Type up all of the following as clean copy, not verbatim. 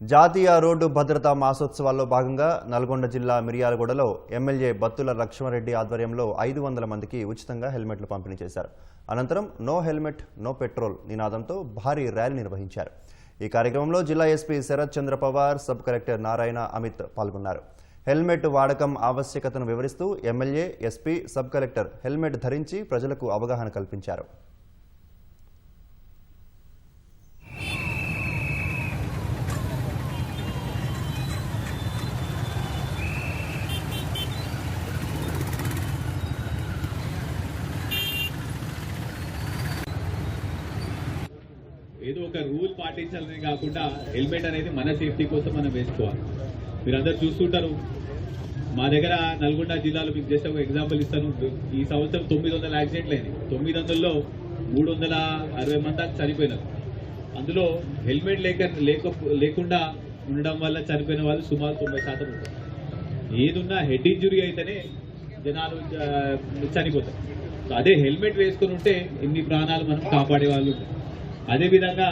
జాతీయ రోడ్డు భద్రతా మాసోత్సవాల్లో భాగంగా నల్గొండ జిల్లా మిర్యాలగూడలో ఎమ్మెల్యే బత్తుల లక్ష్మారెడ్డి ఆధ్వర్యంలో 500 మందికి ఉచితంగా హెల్మెట్లు పంపిణీ చేశారు. అనంతరం నో హెల్మెట్ నో పెట్రోల్ నినాదంతో భారీ ర్యాలీ నిర్వహించారు. ఈ కార్యక్రమంలో జిల్లా ఎస్పీ శరత్ చంద్ర పవార్, సబ్ కలెక్టర్ నారాయణ అమిత్ పాల్గొన్నారు. హెల్మెట్ వాడకం ఆవశ్యకతను వివరిస్తూ MLA, SP, sub collector helmet ధరించి ప్రజలకు అవగాహన కల్పించారు. ఏదో ఒక రూల్ పాటించాలని కాకుండా హెల్మెట్ అనేది మన సేఫ్టీ కోసం మనం వేసుకోవాలి. మీరందరూ చూస్తుంటారు, మా దగ్గర నల్గొండ జిల్లాలో మీకు జస్ట్ ఒక ఎగ్జాంపుల్ ఇస్తాను. ఈ సంవత్సరం 900 యాక్సిడెంట్లు అయినాయి. 900లో 360 మంది దాకా చనిపోయినారు. అందులో హెల్మెట్ లేకుండా ఉండడం వల్ల చనిపోయిన వాళ్ళు సుమారు 90% ఉంటారు. ఏదున్నా హెడ్ ఇంజురీ అయితేనే జనాలు చనిపోతారు. అదే హెల్మెట్ వేసుకుని ఉంటే ఇన్ని ప్రాణాలు మనం కాపాడే వాళ్ళు ఉంటారు. అదేవిధంగా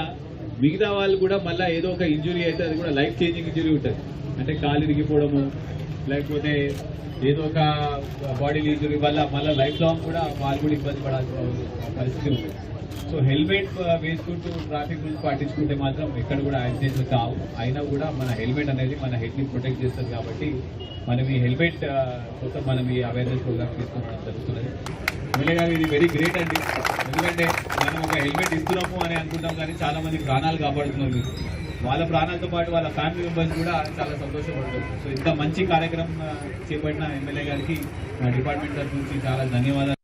మిగతా వాళ్ళు కూడా మళ్ళీ ఏదో ఒక ఇంజురీ అయితే అది కూడా లైఫ్ చేంజింగ్ ఇంజురీ ఉంటుంది. అంటే కాలు ఇరిగిపోవడము, లేకపోతే ఏదో ఒక బాడీ ఇంజురీ వల్ల మళ్ళీ లైఫ్ లాంగ్ కూడా వాళ్ళు కూడా ఇబ్బంది పడాల్సిన పరిస్థితి ఉంటుంది. సో హెల్మెట్ వేసుకుంటూ ట్రాఫిక్ రూల్స్ పాటించుకుంటే మాత్రం ఎక్కడ కూడా యాక్సిడెంట్లు కావు. అయినా కూడా మన హెల్మెట్ అనేది మన హెడ్ని ప్రొటెక్ట్ చేస్తుంది. కాబట్టి మనం ఈ హెల్మెట్ కోసం మనం ఈ అవేర్నెస్ ప్రోగ్రామ్ తీసుకోవడం జరుగుతున్నది. ఎమ్మెల్యే గారు, ఇది వెరీ గ్రేట్ అండి. ఎందుకంటే మనం ఒక హెల్మెట్ ఇస్తున్నాము అని అనుకుంటాం, కానీ చాలా మంది ప్రాణాలు కాపాడుతున్నారు. మీరు వాళ్ళ ప్రాణాలతో పాటు వాళ్ళ ఫ్యామిలీ మెంబర్స్ కూడా చాలా సంతోషపడతారు. సో ఇంత మంచి కార్యక్రమం చేపట్టిన ఎమ్మెల్యే గారికి మా డిపార్ట్మెంట్ తరఫు నుంచి చాలా ధన్యవాదాలు.